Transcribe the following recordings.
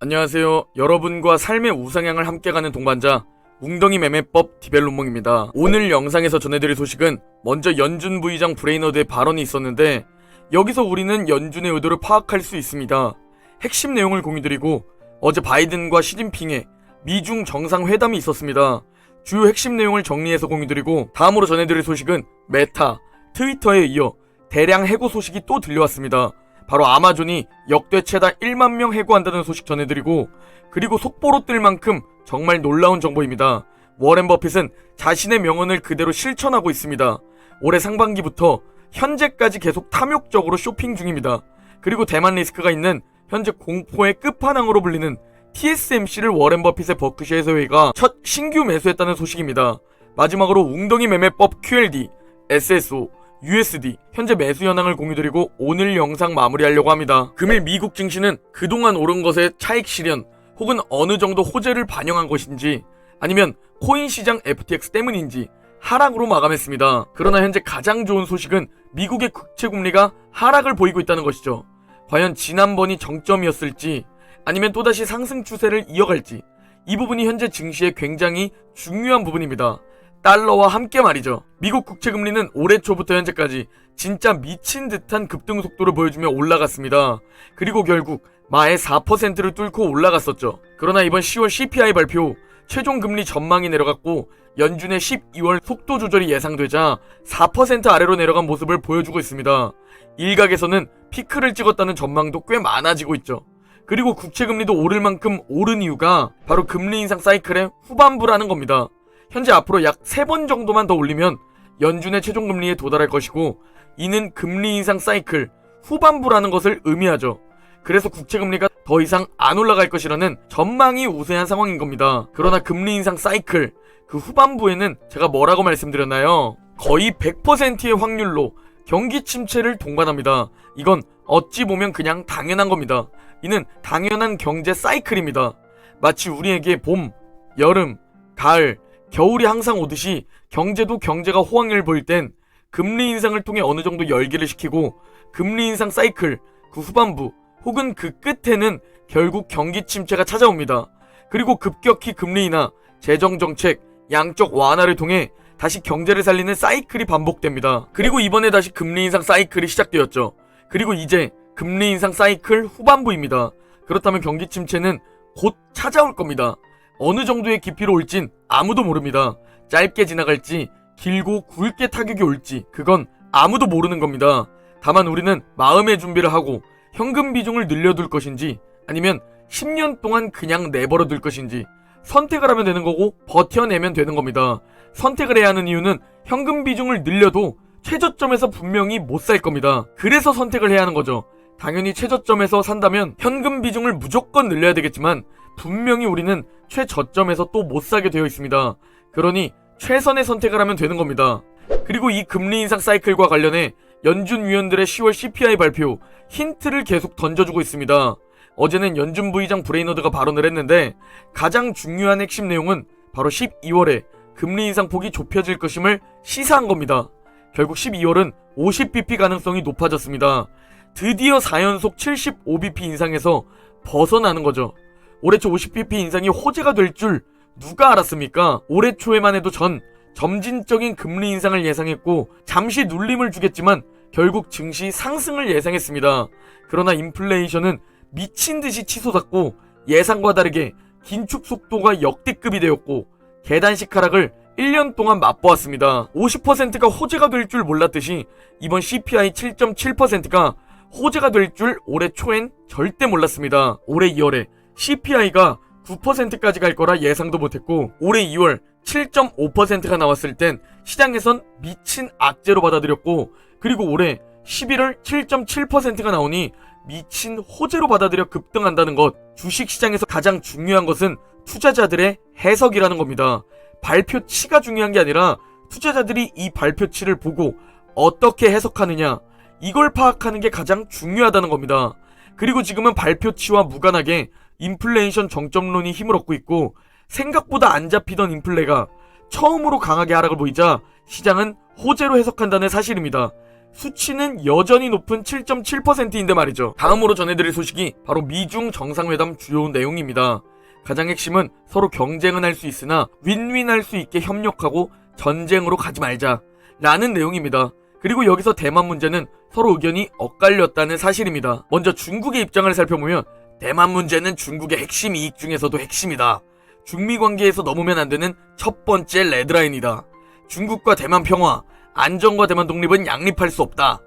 안녕하세요. 여러분과 삶의 우상향을 함께 가는 동반자 웅덩이 매매법 디벨롭몽입니다. 오늘 영상에서 전해드릴 소식은 먼저 연준 부의장 브레이너드의 발언이 있었는데 여기서 우리는 연준의 의도를 파악할 수 있습니다. 핵심 내용을 공유드리고 어제 바이든과 시진핑의 미중 정상회담이 있었습니다. 주요 핵심 내용을 정리해서 공유드리고 다음으로 전해드릴 소식은 메타, 트위터에 이어 대량 해고 소식이 또 들려왔습니다. 바로 아마존이 역대 최다 1만 명 해고한다는 소식 전해드리고 그리고 속보로 뜰 만큼 정말 놀라운 정보입니다. 워렌 버핏은 자신의 명언을 그대로 실천하고 있습니다. 올해 상반기부터 현재까지 계속 탐욕적으로 쇼핑 중입니다. 그리고 대만 리스크가 있는 현재 공포의 끝판왕으로 불리는 TSMC를 워렌 버핏의 버크셔에서 회의가 첫 신규 매수했다는 소식입니다. 마지막으로 웅덩이 매매법 QLD, SSO, USD 현재 매수 현황을 공유드리고 오늘 영상 마무리하려고 합니다. 금일 미국 증시는 그동안 오른 것의 차익 실현 혹은 어느 정도 호재를 반영한 것인지 아니면 코인 시장 FTX 때문인지 하락으로 마감했습니다. 그러나 현재 가장 좋은 소식은 미국의 국채 금리가 하락을 보이고 있다는 것이죠. 과연 지난번이 정점이었을지 아니면 또다시 상승 추세를 이어갈지 이 부분이 현재 증시의 굉장히 중요한 부분입니다. 달러와 함께 말이죠. 미국 국채 금리는 올해 초부터 현재까지 진짜 미친 듯한 급등 속도를 보여주며 올라갔습니다. 그리고 결국 마의 4%를 뚫고 올라갔었죠. 그러나 이번 10월 CPI 발표 최종 금리 전망이 내려갔고 연준의 12월 속도 조절이 예상되자 4% 아래로 내려간 모습을 보여주고 있습니다. 일각에서는 피크를 찍었다는 전망도 꽤 많아지고 있죠. 그리고 국채 금리도 오를 만큼 오른 이유가 바로 금리 인상 사이클의 후반부라는 겁니다. 현재 앞으로 약 3번 정도만 더 올리면 연준의 최종 금리에 도달할 것이고 이는 금리 인상 사이클 후반부라는 것을 의미하죠. 그래서 국채 금리가 더 이상 안 올라갈 것이라는 전망이 우세한 상황인 겁니다. 그러나 금리 인상 사이클 그 후반부에는 제가 뭐라고 말씀드렸나요? 거의 100%의 확률로 경기 침체를 동반합니다. 이건 어찌 보면 그냥 당연한 겁니다. 이는 당연한 경제 사이클입니다. 마치 우리에게 봄, 여름, 가을, 겨울이 항상 오듯이 경제도 경제가 호황을 보일 땐 금리 인상을 통해 어느 정도 열기를 식히고 금리 인상 사이클 그 후반부 혹은 그 끝에는 결국 경기 침체가 찾아옵니다. 그리고 급격히 금리 인하, 재정정책, 양적 완화를 통해 다시 경제를 살리는 사이클이 반복됩니다. 그리고 이번에 다시 금리 인상 사이클이 시작되었죠. 그리고 이제 금리 인상 사이클 후반부입니다. 그렇다면 경기 침체는 곧 찾아올 겁니다. 어느 정도의 깊이로 올진 아무도 모릅니다. 짧게 지나갈지 길고 굵게 타격이 올지 그건 아무도 모르는 겁니다. 다만 우리는 마음의 준비를 하고 현금 비중을 늘려둘 것인지 아니면 10년 동안 그냥 내버려둘 것인지 선택을 하면 되는 거고 버텨내면 되는 겁니다. 선택을 해야 하는 이유는 현금 비중을 늘려도 최저점에서 분명히 못 살 겁니다. 그래서 선택을 해야 하는 거죠. 당연히 최저점에서 산다면 현금 비중을 무조건 늘려야 되겠지만 분명히 우리는 최저점에서 또 못 사게 되어 있습니다. 그러니 최선의 선택을 하면 되는 겁니다. 그리고 이 금리 인상 사이클과 관련해 연준 위원들의 10월 CPI 발표 힌트를 계속 던져주고 있습니다. 어제는 연준 부의장 브레이너드가 발언을 했는데 가장 중요한 핵심 내용은 바로 12월에 금리 인상 폭이 좁혀질 것임을 시사한 겁니다. 결국 12월은 50bp 가능성이 높아졌습니다. 드디어 4연속 75bp 인상에서 벗어나는 거죠. 올해 초 50bp 인상이 호재가 될 줄 누가 알았습니까? 올해 초에만 해도 전 점진적인 금리 인상을 예상했고 잠시 눌림을 주겠지만 결국 증시 상승을 예상했습니다. 그러나 인플레이션은 미친듯이 치솟았고 예상과 다르게 긴축 속도가 역대급이 되었고 계단식 하락을 1년 동안 맛보았습니다. 50%가 호재가 될 줄 몰랐듯이 이번 CPI 7.7%가 호재가 될 줄 올해 초엔 절대 몰랐습니다. 올해 2월에 CPI가 9%까지 갈 거라 예상도 못했고 올해 2월 7.5%가 나왔을 땐 시장에선 미친 악재로 받아들였고 그리고 올해 11월 7.7%가 나오니 미친 호재로 받아들여 급등한다는 것. 주식시장에서 가장 중요한 것은 투자자들의 해석이라는 겁니다. 발표치가 중요한 게 아니라 투자자들이 이 발표치를 보고 어떻게 해석하느냐 이걸 파악하는 게 가장 중요하다는 겁니다. 그리고 지금은 발표치와 무관하게 인플레이션 정점론이 힘을 얻고 있고 생각보다 안 잡히던 인플레가 처음으로 강하게 하락을 보이자 시장은 호재로 해석한다는 사실입니다. 수치는 여전히 높은 7.7%인데 말이죠. 다음으로 전해드릴 소식이 바로 미중 정상회담 주요 내용입니다. 가장 핵심은 서로 경쟁은 할 수 있으나 윈윈할 수 있게 협력하고 전쟁으로 가지 말자 라는 내용입니다. 그리고 여기서 대만 문제는 서로 의견이 엇갈렸다는 사실입니다. 먼저 중국의 입장을 살펴보면 대만 문제는 중국의 핵심 이익 중에서도 핵심이다. 중미 관계에서 넘으면 안 되는 첫 번째 레드라인이다. 중국과 대만 평화, 안정과 대만 독립은 양립할 수 없다.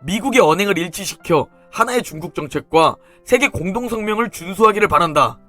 미국의 언행을 일치시켜 하나의 중국 정책과 세계 공동성명을 준수하기를 바란다.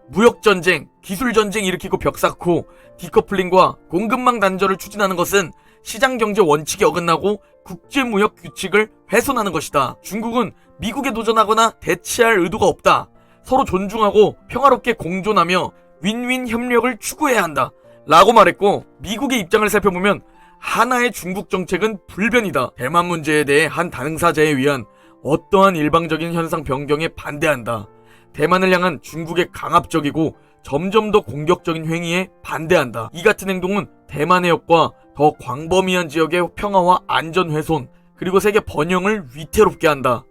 무역전쟁, 기술전쟁 일으키고 벽 쌓고 디커플링과 공급망 단절을 추진하는 것은 시장경제 원칙에 어긋나고 국제무역 규칙을 훼손하는 것이다. 중국은 미국에 도전하거나 대치할 의도가 없다. 서로 존중하고 평화롭게 공존하며 윈윈 협력을 추구해야 한다. 라고 말했고, 미국의 입장을 살펴보면 하나의 중국 정책은 불변이다. 대만 문제에 대해 한 당사자에 의한 어떠한 일방적인 현상 변경에 반대한다. 대만을 향한 중국의 강압적이고 점점 더 공격적인 행위에 반대한다. 이 같은 행동은 대만 해역과 더 광범위한 지역의 평화와 안전 훼손, 그리고 세계 번영을 위태롭게 한다.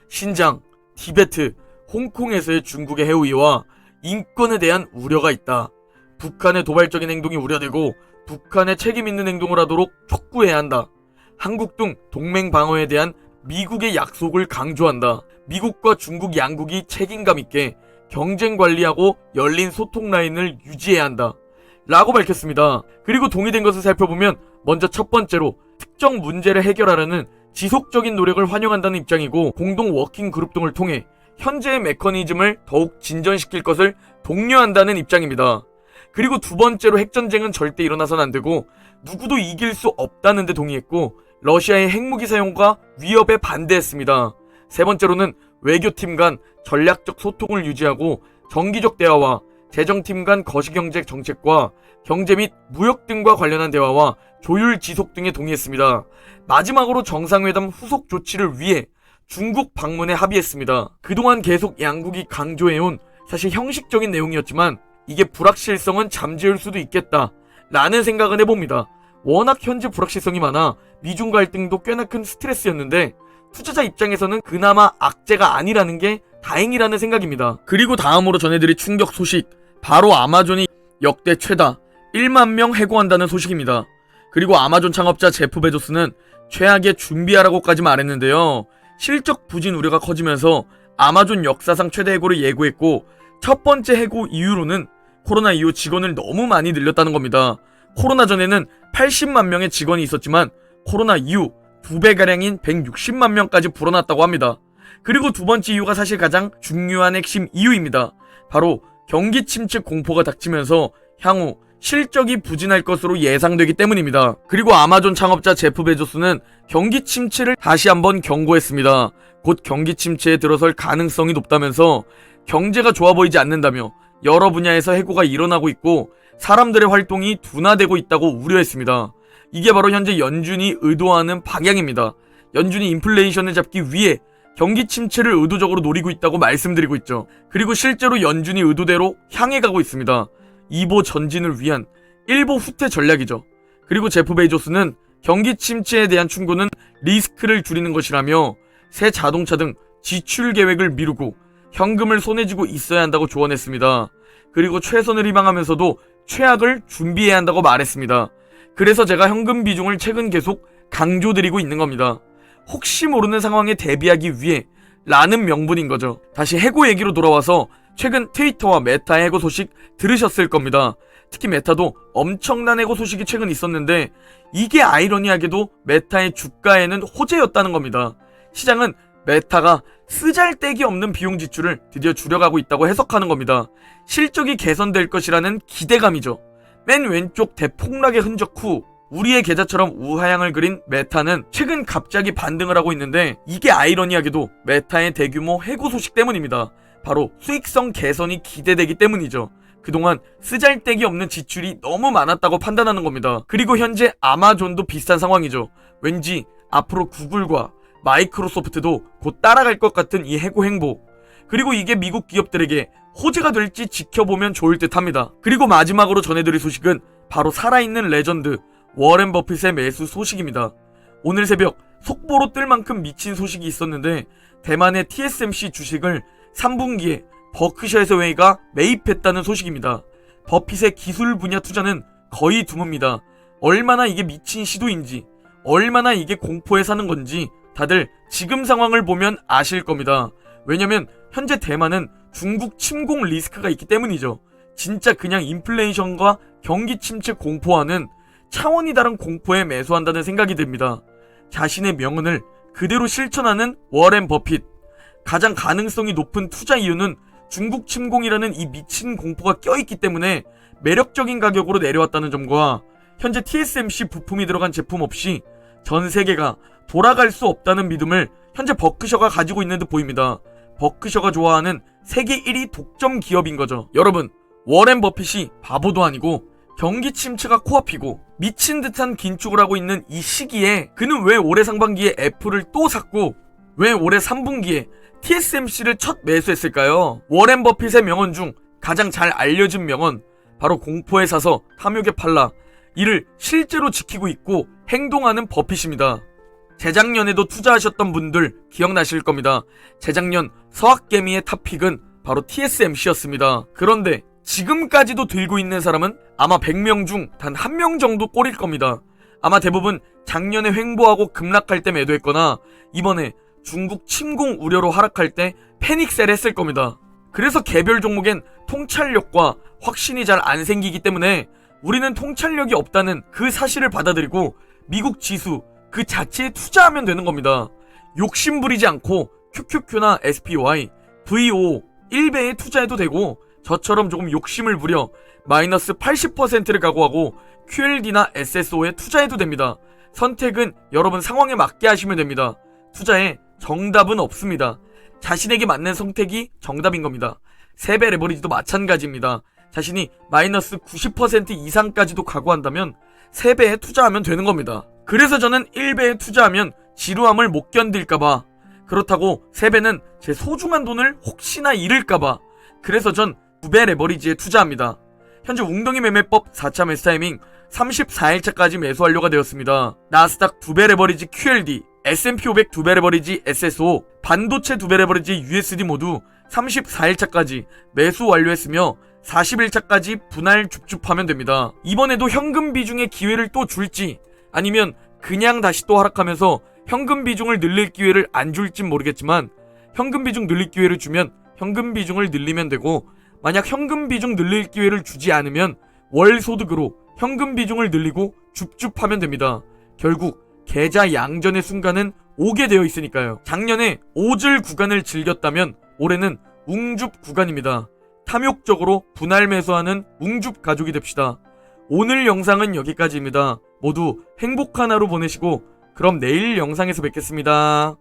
신장, 티베트, 홍콩에서의 중국의 해오이와 인권에 대한 우려가 있다. 북한의 도발적인 행동이 우려되고 북한의 책임 있는 행동을 하도록 촉구해야 한다. 한국 등 동맹 방어에 대한 미국의 약속을 강조한다. 미국과 중국 양국이 책임감 있게 경쟁 관리하고 열린 소통 라인을 유지해야 한다. 라고 밝혔습니다. 그리고 동의된 것을 살펴보면 먼저 첫 번째로 특정 문제를 해결하려는 지속적인 노력을 환영한다는 입장이고, 공동 워킹 그룹 등을 통해 현재의 메커니즘을 더욱 진전시킬 것을 독려한다는 입장입니다. 그리고 두 번째로 핵전쟁은 절대 일어나서는 안 되고 누구도 이길 수 없다는 데 동의했고, 러시아의 핵무기 사용과 위협에 반대했습니다. 세 번째로는 외교팀 간 전략적 소통을 유지하고 정기적 대화와 재정팀 간 거시경제 정책과 경제 및 무역 등과 관련한 대화와 조율 지속 등에 동의했습니다. 마지막으로 정상회담 후속 조치를 위해 중국 방문에 합의했습니다. 그동안 계속 양국이 강조해온 사실 형식적인 내용이었지만 이게 불확실성은 잠재울 수도 있겠다 라는 생각은 해봅니다. 워낙 현재 불확실성이 많아 미중 갈등도 꽤나 큰 스트레스였는데 투자자 입장에서는 그나마 악재가 아니라는 게 다행이라는 생각입니다. 그리고 다음으로 전해드릴 충격 소식, 바로 아마존이 역대 최다 1만 명 해고한다는 소식입니다. 그리고 아마존 창업자 제프 베조스는 최악의 준비하라고까지 말했는데요. 실적 부진 우려가 커지면서 아마존 역사상 최대 해고를 예고했고, 첫 번째 해고 이유로는 코로나 이후 직원을 너무 많이 늘렸다는 겁니다. 코로나 전에는 80만 명의 직원이 있었지만 코로나 이후 2배가량인 160만 명까지 불어났다고 합니다. 그리고 두 번째 이유가 사실 가장 중요한 핵심 이유입니다. 바로 경기 침체 공포가 닥치면서 향후 실적이 부진할 것으로 예상되기 때문입니다. 그리고 아마존 창업자 제프 베조스는 경기 침체를 다시 한번 경고했습니다. 곧 경기 침체에 들어설 가능성이 높다면서 경제가 좋아 보이지 않는다며 여러 분야에서 해고가 일어나고 있고 사람들의 활동이 둔화되고 있다고 우려했습니다. 이게 바로 현재 연준이 의도하는 방향입니다. 연준이 인플레이션을 잡기 위해 경기 침체를 의도적으로 노리고 있다고 말씀드리고 있죠. 그리고 실제로 연준이 의도대로 향해 가고 있습니다. 2보 전진을 위한 1보 후퇴 전략이죠. 그리고 제프 베이조스는 경기 침체에 대한 충고는 리스크를 줄이는 것이라며 새 자동차 등 지출 계획을 미루고 현금을 손에 쥐고 있어야 한다고 조언했습니다. 그리고 최선을 희망하면서도 최악을 준비해야 한다고 말했습니다. 그래서 제가 현금 비중을 최근 계속 강조드리고 있는 겁니다. 혹시 모르는 상황에 대비하기 위해 라는 명분인 거죠. 다시 해고 얘기로 돌아와서 최근 트위터와 메타의 해고 소식 들으셨을 겁니다. 특히 메타도 엄청난 해고 소식이 최근 있었는데 이게 아이러니하게도 메타의 주가에는 호재였다는 겁니다. 시장은 메타가 쓰잘데기 없는 비용 지출을 드디어 줄여가고 있다고 해석하는 겁니다. 실적이 개선될 것이라는 기대감이죠. 맨 왼쪽 대폭락의 흔적 후 우리의 계좌처럼 우하향을 그린 메타는 최근 갑자기 반등을 하고 있는데 이게 아이러니하게도 메타의 대규모 해고 소식 때문입니다. 바로 수익성 개선이 기대되기 때문이죠. 그동안 쓰잘데기 없는 지출이 너무 많았다고 판단하는 겁니다. 그리고 현재 아마존도 비슷한 상황이죠. 왠지 앞으로 구글과 마이크로소프트도 곧 따라갈 것 같은 이 해고 행보. 그리고 이게 미국 기업들에게 호재가 될지 지켜보면 좋을 듯 합니다. 그리고 마지막으로 전해드릴 소식은 바로 살아있는 레전드 워렌 버핏의 매수 소식입니다. 오늘 새벽 속보로 뜰 만큼 미친 소식이 있었는데 대만의 TSMC 주식을 3분기에 버크셔 해서웨이가 매입했다는 소식입니다. 버핏의 기술 분야 투자는 거의 드뭅니다. 얼마나 이게 미친 시도인지, 얼마나 이게 공포에 사는 건지 다들 지금 상황을 보면 아실 겁니다. 왜냐면 현재 대만은 중국 침공 리스크가 있기 때문이죠. 진짜 그냥 인플레이션과 경기 침체 공포와는 차원이 다른 공포에 매수한다는 생각이 듭니다. 자신의 명언을 그대로 실천하는 워렌 버핏. 가장 가능성이 높은 투자 이유는 중국 침공이라는 이 미친 공포가 껴있기 때문에 매력적인 가격으로 내려왔다는 점과 현재 TSMC 부품이 들어간 제품 없이 전 세계가 돌아갈 수 없다는 믿음을 현재 버크셔가 가지고 있는 듯 보입니다. 버크셔가 좋아하는 세계 1위 독점 기업인 거죠. 여러분, 워렌 버핏이 바보도 아니고 경기 침체가 코앞이고 미친 듯한 긴축을 하고 있는 이 시기에 그는 왜 올해 상반기에 애플을 또 샀고 왜 올해 3분기에 TSMC를 첫 매수했을까요? 워렌 버핏의 명언 중 가장 잘 알려진 명언, 바로 공포에 사서 탐욕에 팔라. 이를 실제로 지키고 있고 행동하는 버핏입니다. 재작년에도 투자하셨던 분들 기억나실 겁니다. 재작년 서학개미의 탑픽은 바로 TSMC였습니다. 그런데 지금까지도 들고 있는 사람은 아마 100명 중 단 1명 정도 꼴일 겁니다. 아마 대부분 작년에 횡보하고 급락할 때 매도했거나 이번에 중국 침공 우려로 하락할 때 패닉셀 했을 겁니다. 그래서 개별 종목엔 통찰력과 확신이 잘 안 생기기 때문에 우리는 통찰력이 없다는 그 사실을 받아들이고 미국 지수 그 자체에 투자하면 되는 겁니다. 욕심 부리지 않고 QQQ나 SPY, VO 1배에 투자해도 되고 저처럼 조금 욕심을 부려 마이너스 80%를 각오하고 QLD나 SSO에 투자해도 됩니다. 선택은 여러분 상황에 맞게 하시면 됩니다. 투자에 정답은 없습니다. 자신에게 맞는 선택이 정답인 겁니다. 3배 레버리지도 마찬가지입니다. 자신이 마이너스 90% 이상까지도 각오한다면 3배에 투자하면 되는 겁니다. 그래서 저는 1배에 투자하면 지루함을 못 견딜까봐, 그렇다고 3배는 제 소중한 돈을 혹시나 잃을까봐, 그래서 전 9배 레버리지에 투자합니다. 현재 웅덩이 매매법 4차 매수 타이밍 34일차까지 매수 완료가 되었습니다. 나스닥 2배 레버리지 QLD, S&P 500 2배 레버리지 SSO, 반도체 2배 레버리지 USD 모두 34일차까지 매수 완료했으며 40일차까지 분할 줍줍하면 됩니다. 이번에도 현금 비중의 기회를 또 줄지 아니면 그냥 다시 또 하락하면서 현금 비중을 늘릴 기회를 안 줄진 모르겠지만 현금 비중 늘릴 기회를 주면 현금 비중을 늘리면 되고, 만약 현금 비중 늘릴 기회를 주지 않으면 월 소득으로 현금 비중을 늘리고 줍줍하면 됩니다. 결국 계좌 양전의 순간은 오게 되어 있으니까요. 작년에 오즐 구간을 즐겼다면 올해는 웅줍 구간입니다. 탐욕적으로 분할 매수하는 웅줍 가족이 됩시다. 오늘 영상은 여기까지입니다. 모두 행복한 하루 보내시고 그럼 내일 영상에서 뵙겠습니다.